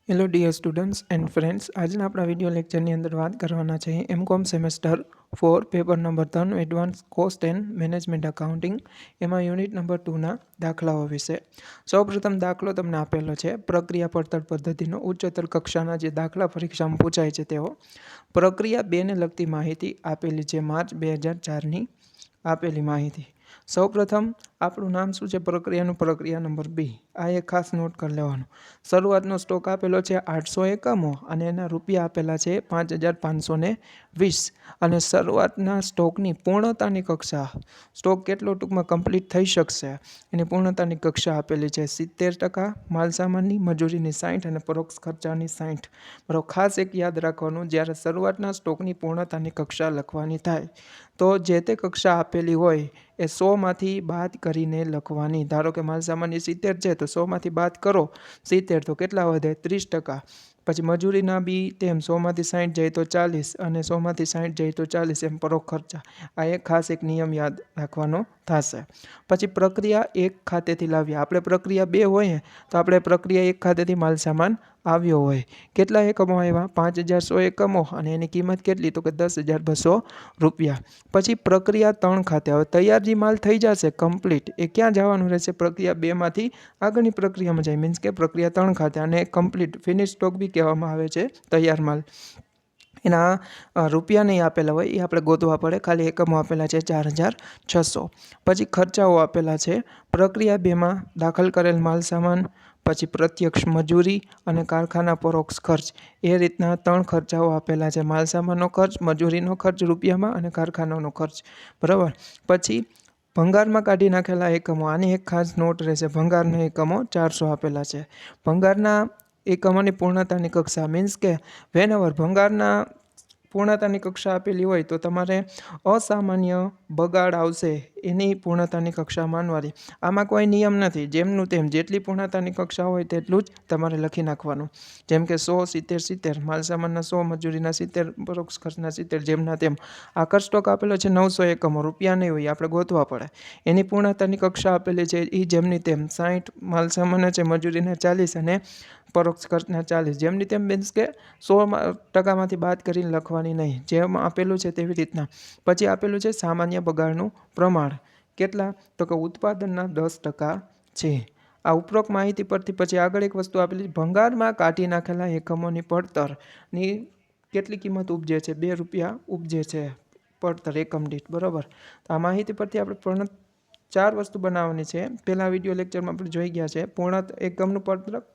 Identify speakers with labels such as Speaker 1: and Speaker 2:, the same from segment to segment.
Speaker 1: Hello dear students and friends, આજના આપણા video લેક્ચરની અંદર વાત કરવાના છે MCom semester 4 paper number 3 advance cost and management accounting, એમાં યુનિટ નંબર 2ના દાખલાઓ વિશે. સૌપ્રથમ દાખલો તમને આપેલો છે પ્રક્રિયા પડતર પદ્ધતિનો ઉચ્ચતર કક્ષાના જે દાખલા પરીક્ષામાં પૂછાય છે તેઓ. પ્રક્રિયા 2ને લગતી માહિતી આપેલી છે માર્ચ 2004ની આપેલી માહિતી. સૌપ્રથમ આપણું નામ શું છે પ્રક્રિયાનું, પ્રક્રિયા નંબર 2. આ એક ખાસ નોટ કરી લેવાનું. શરૂઆતનો સ્ટોક આપેલો છે 800 એકમો અને એના રૂપિયા આપેલા છે 5520 અને શરૂઆતના સ્ટોકની પૂર્ણતાની કક્ષા, સ્ટોક કેટલો ટૂંકમાં કમ્પ્લીટ થઈ શકશે એની પૂર્ણતાની કક્ષા આપેલી છે 70%, માલસામાનની મજૂરીની 60 અને પરોક્ષ ખર્ચાની 60. બરાબર, ખાસ એક યાદ રાખવાનું, જ્યારે શરૂઆતના સ્ટોકની પૂર્ણતાની કક્ષા લખવાની થાય તો જે તે કક્ષા આપેલી હોય એ 100માંથી બાદ કરીને લખવાની. ધારો કે માલસામાનની 70 છે તો 100માંથી બાદ કરો 70 તો કેટલા વધે 30%. પછી મજૂરીના બી તેમ 100માંથી 60 જાય તો 40 અને 100માંથી 60 જાય તો 40, એમ પરોક્ષ ખર્ચા. આ એક ખાસ એક નિયમ યાદ રાખવાનો થશે. પછી પ્રક્રિયા 1 ખાતેથી લાવ્યા, આપણે પ્રક્રિયા 2 હોય તો આપણે પ્રક્રિયા 1 ખાતેથી માલસામાન આવ્યો હોય. કેટલા એકમો આવ્યા 5100 એકમો અને એની કિંમત કેટલી તો કે 10200 રૂપિયા. પછી પ્રક્રિયા 3 ખાતે, હવે તૈયાર જે માલ થઈ જશે કમ્પ્લીટ એ ક્યાં જવાનું રહેશે પ્રક્રિયા 2માંથી આગળની પ્રક્રિયામાં જાય, મીન્સ કે પ્રક્રિયા 3 ખાતે. અને કમ્પ્લીટ ફિનિશ સ્ટોક બી કહેવામાં આવે છે તૈયાર માલ. એના રૂપિયા નહીં આપેલા હોય એ આપણે ગોતવા પડે, ખાલી એકમો આપેલા છે 4600. પછી ખર્ચાઓ આપેલા છે પ્રક્રિયા 2માં દાખલ કરેલ માલ સામાન, પછી પ્રત્યક્ષ મજૂરી અને કારખાના પરોક્ષ ખર્ચ, એ રીતના 3 ખર્ચાઓ આપેલા છે. માલસામાનનો ખર્ચ, મજૂરીનો ખર્ચ રૂપિયામાં અને કારખાનાનો ખર્ચ. બરાબર. પછી ભંગારમાં કાઢી નાખેલા એકમો, આની એક ખાસ નોટ રહેશે, ભંગારના એકમો 400 આપેલા છે. ભંગારના એકમોની પૂર્ણતાની કક્ષા, મીન્સ કે વેનએવર ભંગારના પૂર્ણતાની કક્ષા આપેલી હોય તો તમારે અસામાન્ય બગાડ આવશે એની પૂર્ણતાની કક્ષા માનવાની. આમાં કોઈ નિયમ નથી, જેમનું તેમ જેટલી પૂર્ણતાની કક્ષા હોય તેટલું જ તમારે લખી નાખવાનું. જેમ કે 100, 70, 70, માલસામાનના 100, મજૂરીના 70, પરોક્ષ ખર્ચના 70, જેમના તેમ. આખર સ્ટોક આપેલો છે 900 એકમો, રૂપિયા નહીં હોય આપણે ગોતવા પડે. એની પૂર્ણતાની કક્ષા આપેલી છે એ જેમની તેમ 60, માલસામાન છે મજૂરીના 40 અને પરોક્ષ ખર્ચના 40, જેમની તેમ, મીન્સ કે 100%માંથી બાદ કરીને લખવાની નહીં, જેમ આપેલું છે તેવી રીતના. પછી આપેલું છે સામાન્ય બગાડનું પ્રમાણ, કેટલા તો કે ઉત્પાદનના 10% છે. આ ઉપરોક્ત માહિતી પરથી પછી આગળ એક વસ્તુ આપેલી, ભંગારમાં કાઢી નાખેલા એકમોની પડતરની કેટલી કિંમત ઉપજે છે 2 રૂપિયા ઉપજે છે પડતર એકમ દીઠ. બરાબર. તો આ માહિતી પરથી આપણે 4 વસ્તુ બનાવવાની છે. પહેલા વિડીયો લેક્ચરમાં આપણે જોઈ ગયા છે પૂર્ણ એકમનું પત્રક,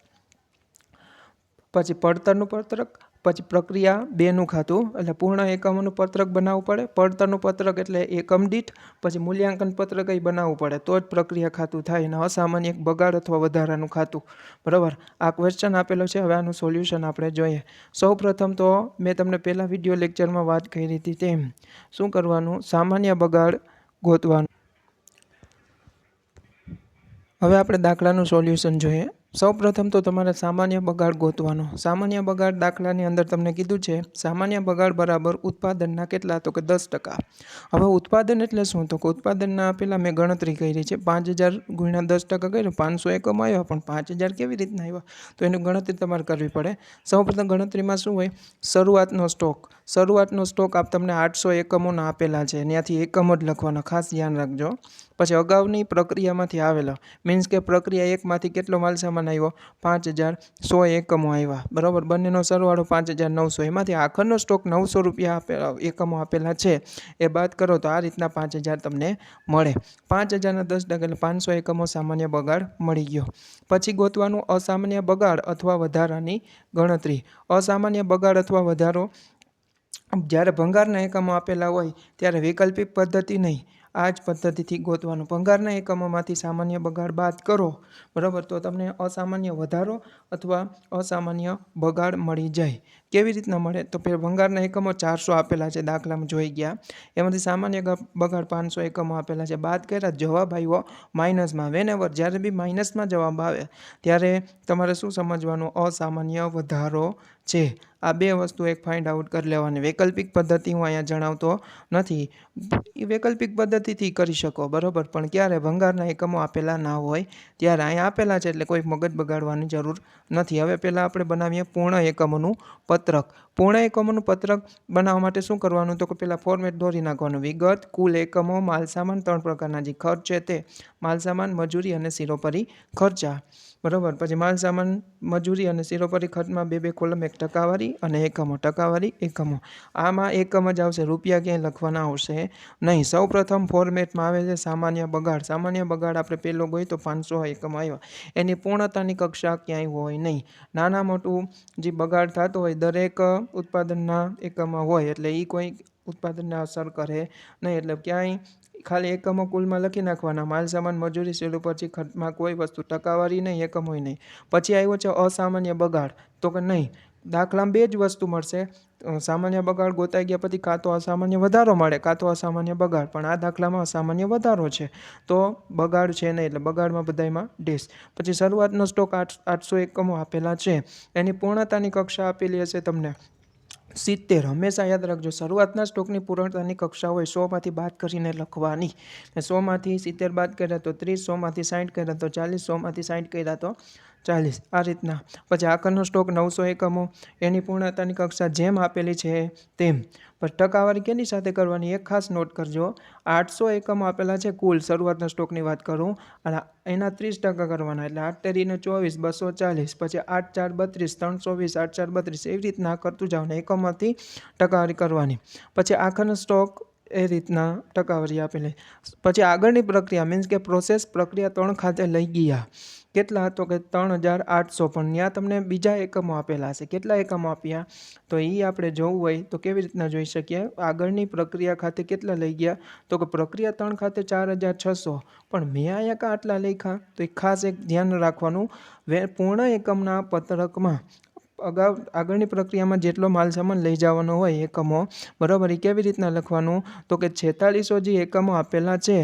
Speaker 1: પછી પડતરનું પત્રક, પછી પ્રક્રિયા 2નું ખાતું એટલે પૂર્ણ એકમોનું પત્રક બનાવવું પડે, પડતરનું પત્રક એટલે એકમ દીઠ, પછી મૂલ્યાંકન પત્રક એ બનાવવું પડે તો જ પ્રક્રિયા ખાતું થાય, અને અસામાન્ય બગાડ અથવા વધારાનું ખાતું. બરાબર. આ ક્વેશ્ચન આપેલો છે, હવે આનું સોલ્યુશન આપણે જોઈએ. સૌપ્રથમ તો મેં તમને પહેલા વિડીયો લેક્ચરમાં વાત કરી હતી તેમ શું કરવાનું, સામાન્ય બગાડ ગોતવાનું. હવે આપણે દાખલાનું સોલ્યુશન જોઈએ. સૌપ્રથમ તો તમારે સામાન્ય બગાડ ગોતવાનો. સામાન્ય બગાડ દાખલાની અંદર તમને કીધું છે સામાન્ય બગાડ બરાબર ઉત્પાદનના કેટલા તો કે 10%. હવે ઉત્પાદન એટલે શું તો કે ઉત્પાદનના પહેલાં મેં ગણતરી કરી છે 5000 ગુણ્યા 10% કર્યું, 500 એકમ આવ્યા, પણ 5000 કેવી રીતના આવ્યા તો એની ગણતરી તમારે કરવી પડે. સૌપ્રથમ ગણતરીમાં શું હોય, શરૂઆતનો સ્ટોક. શરૂઆતનો સ્ટોક તમને 800 એકમોના આપેલા છે, ત્યાંથી એકમ જ લખવાના, ખાસ ધ્યાન રાખજો. પછી અગાઉની પ્રક્રિયામાંથી આવેલો, મીન્સ કે પ્રક્રિયા 1માંથી કેટલો માલસામાન આવ્યો 5100 એકમો આવ્યા. બરાબર. બંનેનો સરવાળો 5900, એમાંથી આખરનો સ્ટોક 900 રૂપિયા આપેલા એકમો આપેલા છે એ બાદ કરો તો આ રીતના 5000 તમને મળે. 5000ના 10% એટલે 500 એકમો સામાન્ય બગાડ મળી ગયો. પછી ગોતવાનું અસામાન્ય બગાડ અથવા વધારાની ગણતરી. અસામાન્ય બગાડ અથવા વધારો જ્યારે ભંગારના એકમો આપેલા હોય ત્યારે વૈકલ્પિક પદ્ધતિ નહીં, આ જ પદ્ધતિથી ગોતવાનું. ભંગારના એકમોમાંથી સામાન્ય બગાડ બાદ કરો, બરાબર, તો તમને અસામાન્ય વધારો અથવા અસામાન્ય બગાડ મળી જાય. કેવી રીતના મળે તો ભંગારના એકમો 400 આપેલા છે દાખલામાં જોઈ ગયા, એમાંથી સામાન્ય બગાડ 500 એકમો આપેલા છે, બાદ કર્યા, જવાબ આવ્યો માઇનસમાં. વેનએવર જ્યારે બી માઇનસમાં જવાબ આવે ત્યારે તમારે શું સમજવાનું, અસામાન્ય વધારો છે. આ બે વસ્તુ એક ફાઇન્ડ આઉટ કરી લેવાની. વૈકલ્પિક પદ્ધતિ હું અહીંયા જણાવતો નથી, એ વૈકલ્પિક પદ્ધતિથી કરી શકો, બરાબર, પણ ક્યારે ભંગારના એકમો આપેલા ના હોય ત્યારે. અહીંયા આપેલા છે એટલે કોઈ મગજ બગાડવાની જરૂર નથી. હવે પહેલાં આપણે બનાવીએ પૂર્ણ એકમોનું પત્રક. પૂર્ણ એકમોનું પત્રક બનાવવા માટે શું કરવાનું, તો કે પહેલાં ફોર્મેટ દોરી નાખવાનું. વિગત, કુલ એકમો, માલસામાન, 3 પ્રકારના જે ખર્ચ છે તે માલસામાન, મજૂરી અને સિરોપરી ખર્ચા, બરાબર. પછી માલસામાન, મજૂરી અને સિરોપરી ખર્ચમાં 2 કોલમ, 1 ટકાવારી અને એકમો, ટકાવારી એકમો. આમાં એકમ જ આવશે, રૂપિયા ક્યાંય લખવાના આવશે નહીં. સૌ પ્રથમ ફોર્મેટમાં આવે છે સામાન્ય બગાડ. સામાન્ય બગાડ આપણે પહેલો ગઈ તો 500 એકમ આવ્યા, એની પૂર્ણતાની કક્ષા ક્યાંય હોય નહીં. નાના મોટું જે બગાડ થતો હોય દરેક ઉત્પાદનના એકમમાં હોય એટલે એ કોઈ ઉત્પાદનને અસર કરે નહીં, એટલે ક્યાંય ખાલી એકમો કુલમાં લખી નાખવાના. માલસામાન, મજૂરી, સિરોપરી ખર્ચમાં કોઈ વસ્તુ ટકાવારી નહીં, એકમ હોય નહીં. પછી આવ્યો છે અસામાન્ય બગાડ, તો કે નહીં, દાખલામાં 2 જ વસ્તુ મળશે. સામાન્ય બગાડ ગોતાઈ ગયા પછી કાં તો અસામાન્ય વધારો મળે કાં તો અસામાન્ય બગાડ, પણ આ દાખલામાં અસામાન્ય વધારો છે તો બગાડ છે નહીં, એટલે બગાડમાં બધામાં ડેશ. પછી શરૂઆતનો સ્ટોક 800 એકમો આપેલા છે, એની પૂર્ણતાની કક્ષા આપેલી હશે તમને 70. હંમેશા યાદ રાખજો, શરૂઆતના સ્ટોકની પૂર્ણતાની કક્ષા હોય 100માંથી બાદ કરીને લખવાની. 100માંથી 70 બાદ કર્યા તો 30, 100માંથી 60 કર્યા તો 40, 100માંથી 60 કર્યા તો 40, આ રીતના. પછી આખરનો સ્ટોક 900 એકમો, એની પૂર્ણતાની કક્ષા જેમ આપેલી છે તેમ. પણ ટકાવારી કેની સાથે કરવાની, એક ખાસ નોટ કરજો. 800 એકમો આપેલા છે કુલ, શરૂઆતના સ્ટોકની વાત કરું, અને એના 30% કરવાના, એટલે 8 તેરીને 24, 240, પછી 8 4 32, 320, 8 4 32, એવી રીતના કરતું જાવ ને એકમમાંથી ટકાવારી કરવાની. પછી આખરનો સ્ટોક એ રીતના ટકાવારી આપેલી. પછી આગળની પ્રક્રિયા મીન્સ કે પ્રોસેસ, પ્રક્રિયા 3 ખાતે લઈ ગયા. કેટલા, તો કે 3800, પણ ત્યાં તમને બીજા એકમો આપેલા હશે. કેટલા એકમો આપ્યા, તો એ આપણે જોવું હોય તો કેવી રીતના જોઈ શકીએ. આગળની પ્રક્રિયા ખાતે કેટલા લઈ ગયા, તો કે પ્રક્રિયા 3 ખાતે 4600, પણ મેં અહીંયા કાં આટલા લખ્યા, તો એ ખાસ એક ધ્યાન રાખવાનું. પૂર્ણ એકમના પત્રકમાં આગળની પ્રક્રિયામાં જેટલો માલસામાન લઈ જવાનો હોય એકમો, બરાબર, એ કેવી રીતના લખવાનું, તો કે 4600 જે એકમો આપેલા છે,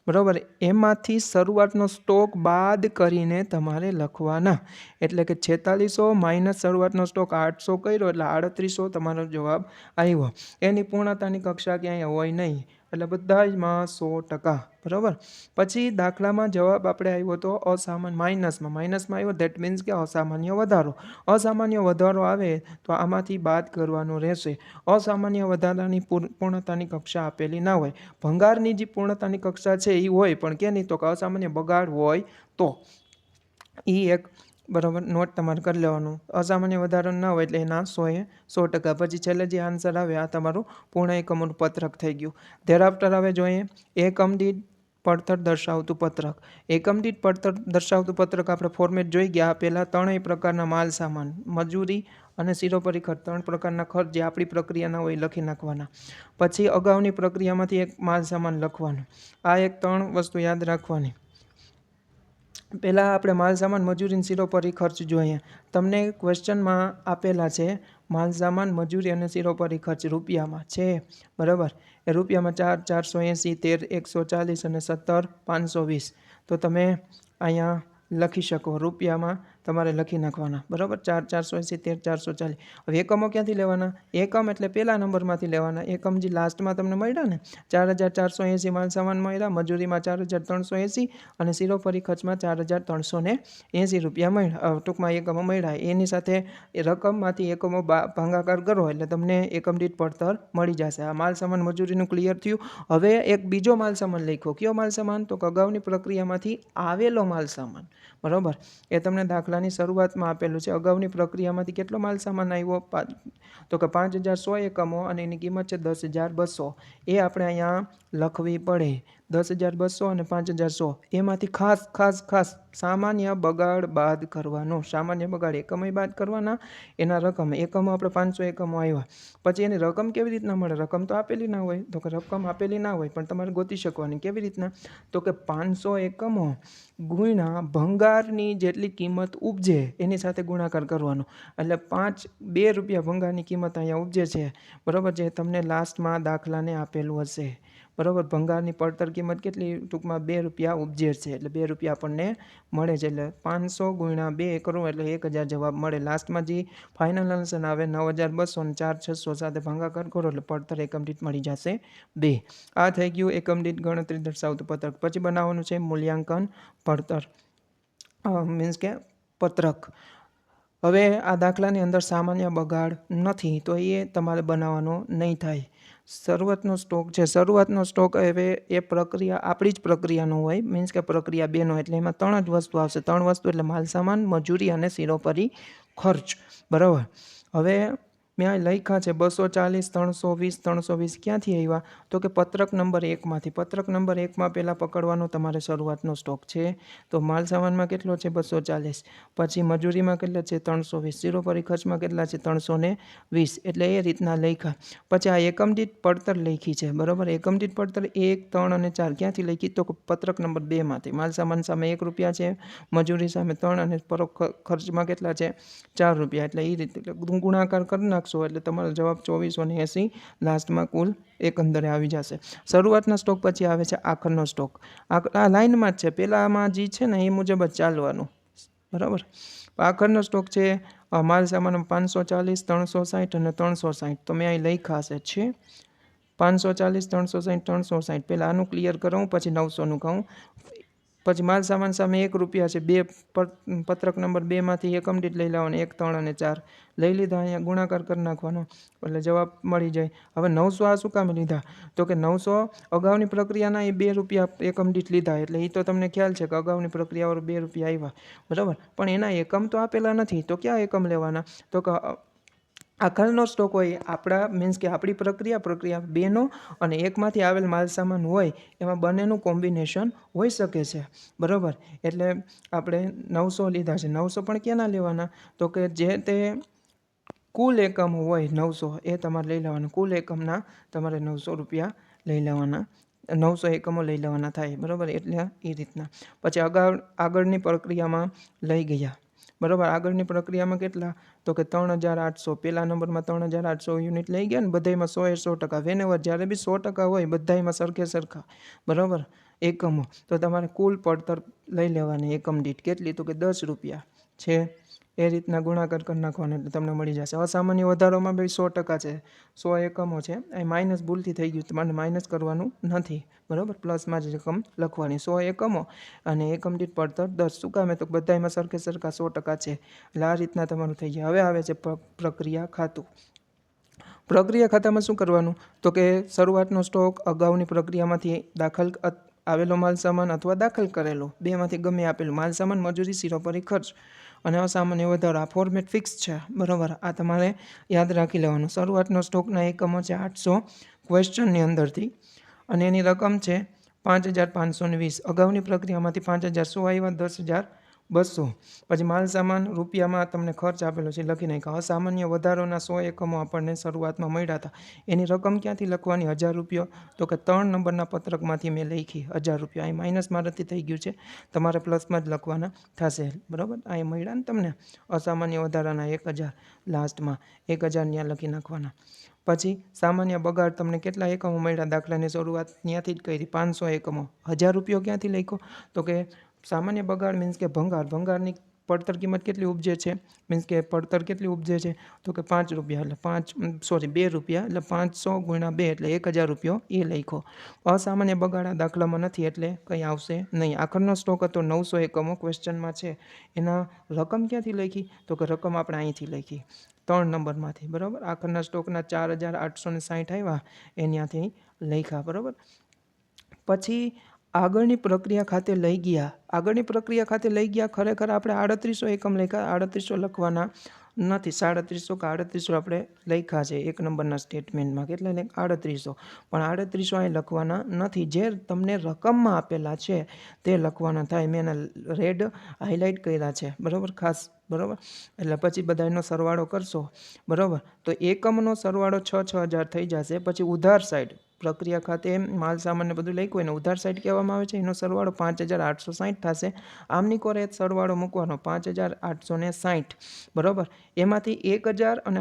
Speaker 1: બરાબર, એમાંથી શરૂઆતનો સ્ટોક બાદ કરીને તમારે લખવાના. એટલે કે 4600 માઇનસ શરૂઆતનો સ્ટોક 800 કર્યો એટલે 3800 તમારો જવાબ આવ્યો. એની પૂર્ણતાની કક્ષા ક્યાંય હોય નહીં, એટલે બધામાં 100%, બરાબર. પછી દાખલામાં જવાબ આપણે આવ્યો તો માઇનસમાં આવ્યો, ધેટ મીન્સ કે અસામાન્ય વધારો. અસામાન્ય વધારો આવે તો આમાંથી બાદ કરવાનો રહેશે. અસામાન્ય વધારાની પૂર્ણતાની કક્ષા આપેલી ના હોય. ભંગારની જે પૂર્ણતાની કક્ષા છે એ હોય, પણ કે નહીં, તો કે અસામાન્ય બગાડ હોય તો એ એક, બરાબર, નોટ તમારે કરી લેવાનું. અસામાન્ય વધારો ના હોય એટલે એના 100%. પછી છેલ્લે જે આન્સર આવે આ તમારું પૂર્ણ એકમોનું પત્રક થઈ ગયું. ધેરાફ્ટર હવે જોઈએ એકમ દીઠ પડતર દર્શાવતું પત્રક. એકમ દીઠ પડતર દર્શાવતું પત્રક આપણે ફોર્મેટ જોઈ ગયા. પહેલાં 3 પ્રકારના માલ સામાન, મજૂરી અને સિરોપરી ખર્ચ, 3 પ્રકારના ખર્ચ જે આપણી પ્રક્રિયાના હોય લખી નાખવાના. પછી અગાઉની પ્રક્રિયામાંથી એક માલ સામાન લખવાનું. આ એક 3 વસ્તુ યાદ રાખવાની. પહેલાં આપણે માલસામાન, મજૂરી અને સિરોપરી ખર્ચ જોઈએ. તમને ક્વેશ્ચનમાં આપેલા છે માલસામાન, મજૂરી અને સિરોપરી ખર્ચ રૂપિયામાં છે, બરાબર. એ રૂપિયામાં 4 480, 13 140 અને 17 520. તો તમે અહીંયા લખી શકો, રૂપિયામાં તમારે લખી નાખવાના, બરાબર. 4 480, 13 440. હવે એકમો ક્યાંથી લેવાના, એકમ એટલે પહેલા નંબરમાંથી લેવાના. એકમ જે લાસ્ટમાં તમને મળ્યા ને, 4480 માલસામાન મળ્યા, મજૂરીમાં 4380 અને સિરોપરી ખર્ચમાં 4380 રૂપિયા મળ્યા, ટૂંકમાં એકમો મળ્યા. એની સાથે એ રકમમાંથી એકમો ભાગાકાર કરો એટલે તમને એકમ દીઠ પડતર મળી જશે. આ માલસામાન મજૂરીનું ક્લિયર થયું. હવે એક બીજો માલસામાન લખ્યો. કયો માલસામાન, તો અગાઉની પ્રક્રિયામાંથી આવેલો માલસામાન, બરાબર. એ તમને દાખલાની શરૂઆતમાં આપેલું છે. અગાઉની પ્રક્રિયામાંથી કેટલો માલસામાન આવ્યો, તો કે 5100 એકમો અને એની કિંમત છે 10200. એ આપણે અહીંયા લખવી પડે. 10200 અને 5100 એમાંથી ખાસ સામાન્ય બગાડ બાદ કરવાનો. સામાન્ય બગાડ એકમો બાદ કરવાના, એના રકમ એકમો આપણે 500 એકમો આવ્યા. પછી એની રકમ કેવી રીતના મળે, રકમ તો આપેલી ના હોય, તો કે રકમ આપેલી ના હોય પણ તમારે ગોતી શકવાની. કેવી રીતના, તો કે 500 એકમો ગુણ્યા ભંગારની જેટલી કિંમત ઉપજે એની સાથે ગુણાકાર કરવાનો. એટલે 2 રૂપિયા ભંગારની કિંમત અહીંયા ઉપજે છે, બરાબર, જે તમને લાસ્ટમાં દાખલાને આપેલું હશે, બરાબર. ભંગારની પડતર કિંમત કેટલી? ટૂંકમાં 2 રૂપિયા ઉપજે છે, એટલે 2 રૂપિયા આપણને મળે છે. એટલે 500 × 2 કરો એટલે 1000 જવાબ મળે. લાસ્ટમાં જે ફાઇનલ આન્સર આવે 9200 અને 4600 સાથે ભાગાકાર કરો એટલે પડતર એકમ દીઠ મળી જશે 2. આ થઈ ગયું એકમ દીઠ ગણતરી દર્શાવતું પત્રક. પછી બનાવવાનું છે મૂલ્યાંકન પડતર મીન્સ કે પત્રક. હવે આ દાખલાની અંદર સામાન્ય બગાડ નથી તો એ તમારે બનાવવાનો નહીં થાય. શરૂઆતનો સ્ટોક છે. શરૂઆતનો સ્ટોક હવે એ પ્રક્રિયા આપણી જ પ્રક્રિયાનો હોય, મીન્સ કે પ્રક્રિયા 2નો, એટલે એમાં 3 જ વસ્તુ આવશે. 3 વસ્તુ એટલે માલ સામાન, મજૂરી અને શિરોપરી ખર્ચ. બરાબર. હવે મેં આ લખ્યા છે 240, 320, 320 ક્યાંથી આવ્યા? તો કે પત્રક નંબર 1માંથી. પત્રક નંબર 1માં પહેલાં પકડવાનો તમારે શરૂઆતનો સ્ટોક છે. તો માલ સામાનમાં કેટલો છે? 240. પછી મજૂરીમાં કેટલા છે? 320. શિરોપરી ખર્ચમાં કેટલા છે? 320. એટલે એ રીતના લખ્યા. પછી આ એકમ દીઠ પડતર લખી છે. બરાબર. એકમ દીઠ પડતર 1, 3 અને 4 ક્યાંથી લખી? તો પત્રક નંબર 2માંથી. માલ સામાન સામે 1 રૂપિયા છે, મજૂરી સામે 3 અને પરોક્ષ ખર્ચમાં કેટલા છે? 4 રૂપિયા. એટલે એ રીતે ગુણાકાર કરી નાખશો એટલે તમારો જવાબ 2480 લાસ્ટમાં કુલ એકંદરે આવી જશે. શરૂઆતના સ્ટોક પછી આવે છે આખરનો સ્ટોક. આ લાઇનમાં જ છે, પહેલાંમાં જે છે ને એ મુજબ જ ચાલવાનું. બરાબર. આખરનો સ્ટોક છે માલ સામાન 540, 360 અને 360. તો મેં અહીં લખ્યા છે 540, 360, 360. પહેલાં આનું ક્લિયર કરું પછી 900નું કહું. પછી માલ સામાન સામે 1 રૂપિયા છે. પત્રક નંબર 2માંથી એકમ દીઠ લઈ લેવાનો 1, 3 અને 4 લઈ લીધા. અહીંયા ગુણાકાર કરી નાખવાનો એટલે જવાબ મળી જાય. હવે 900 આ શું કામ લીધા? તો કે 900 અગાઉની પ્રક્રિયાના એ 2 રૂપિયા એકમ દીઠ લીધા, એટલે એ તો તમને ખ્યાલ છે કે અગાઉની પ્રક્રિયાવાળું 2 રૂપિયા આવ્યા. બરાબર. પણ એના એકમ તો આપેલા નથી, તો ક્યાં એકમ લેવાના? તો કે આખરનો સ્ટોક હોય આપણા મીન્સ કે આપણી પ્રક્રિયા 2નો અને 1માંથી આવેલ માલ સામાન હોય એમાં બંનેનું કોમ્બિનેશન હોઈ શકે છે. બરાબર. એટલે આપણે 900 લીધા છે. 900 પણ ક્યાંના લેવાના? તો કે જે તે કુલ એકમ હોય 900 એ તમારે લઈ લેવાના. કુલ એકમના તમારે 900 રૂપિયા લઈ લેવાના, 900 એકમો લઈ લેવાના થાય. બરાબર. એટલે એ રીતના. પછી આગળની પ્રક્રિયામાં લઈ ગયા. બરાબર. આગળની પ્રક્રિયામાં કેટલા? તો કે 3800. પહેલા નંબરમાં 3800 યુનિટ લઈ ગયા ને બધામાં 100%. વેનેવર જ્યારે બી 100% હોય બધામાં સરખા. બરાબર. એકમો તો તમારે કુલ પડતર લઈ લેવાની એકમ દીઠ કેટલી? તો કે 10 રૂપિયા છે. એ રીતના ગુણાકાર કરી નાખવાનો એટલે તમને મળી જશે. અસામાન્ય વધારોમાં બી 100% છે, 100 એકમો છે. અહીં માઇનસ ભૂલથી થઈ ગયું, તમારે માઇનસ કરવાનું નથી. બરાબર. પ્લસમાં જ રકમ લખવાની. 100 એકમો અને એકમ દીઠ પડતર 10. શું કામે? તો બધામાં સરખા 100% છે. એટલે આ રીતના તમારું થઈ જાય. હવે આવે છે પ્રક્રિયા ખાતું. પ્રક્રિયા ખાતામાં શું કરવાનું? તો કે શરૂઆતનો સ્ટોક અગાઉની પ્રક્રિયામાંથી દાખલ આવેલો માલ સામાન અથવા દાખલ કરેલો, બેમાંથી ગમે આપેલું માલ સામાન, મજૂરી, શિરોપરી ખર્ચ અને અસામાન્ય વધારો. આ ફોર્મેટ ફિક્સ છે. બરાબર. આ તમારે યાદ રાખી લેવાનું. શરૂઆતનો સ્ટોકના એકમો છે 800 ક્વેશ્ચનની અંદરથી અને એની રકમ છે 5520. અગાઉની પ્રક્રિયામાંથી 5100 આવ્યા, 10200. પછી માલ સામાન રૂપિયામાં તમને ખર્ચ આપેલો છે લખી નાખ્યા. અસામાન્ય વધારોના 100 એકમો આપણને શરૂઆતમાં મળ્યા હતા. એની રકમ ક્યાંથી લખવાની? 1000 રૂપિયા. તો કે 3 નંબરના પત્રકમાંથી મેં લખી 1000 રૂપિયા. અહીં માઇનસ મારાથી થઈ ગયું છે, તમારે પ્લસમાં જ લખવાના થશે. બરાબર. અહીં મળ્યા ને તમને અસામાન્ય વધારાના 1000 લાસ્ટમાં 1000 ત્યાં લખી નાખવાના. પછી સામાન્ય બગાડ તમને કેટલા એકમો મળ્યા? દાખલાની શરૂઆત ત્યાંથી જ કરી 500 એકમો. 1000 રૂપિયો ક્યાંથી લખ્યો? તો કે સામાન્ય બગાડ મીન્સ કે ભંગારની પડતર કિંમત કેટલી ઉપજે છે? મીન્સ કે પડતર કેટલી ઉપજે છે? તો કે 5 રૂપિયા. એટલે 2 રૂપિયા. એટલે 500 × 2 એટલે 1000 રૂપિયો એ લખ્યો. અસામાન્ય બગાડ આ દાખલામાં નથી એટલે કંઈ આવશે નહીં. આખરનો સ્ટોક હતો 900 એકમો ક્વેશ્ચનમાં છે. એના રકમ ક્યાંથી લખી? તો કે રકમ આપણે અહીંથી લખી 3 નંબરમાંથી. બરાબર. આખરના સ્ટોકના 4860 આવ્યા એ ત્યાંથી લખ્યા. બરાબર. પછી આગળની પ્રક્રિયા ખાતે લઈ ગયા. આગળની પ્રક્રિયા ખાતે લઈ ગયા. ખરેખર આપણે 3800 એકમ લખ્યા, 3800 લખવાના નથી. 3700 કે 3800 આપણે લખ્યા છે 1 નંબરના સ્ટેટમેન્ટમાં. કેટલા 3800. પણ 3800 અહીં લખવાના નથી. જે તમને રકમમાં આપેલા છે તે લખવાના થાય. મેં એના રેડ હાઇલાઇટ કર્યા છે. બરાબર. ખાસ. બરાબર. એટલે પછી બધાનો સરવાળો કરશો. બરાબર. તો એકમનો સરવાળો 6000 થઈ જશે. પછી ઉધાર સાઈડ પ્રક્રિયા ખાતે માલ સામાનને બધું લખ્યું હોય ને ઉધાર સાઈડ કહેવામાં આવે છે. એનો સરવાળો 5860 થશે. આમની કોરે સરવાળો મૂકવાનો 5860. બરાબર. એમાંથી 1000 અને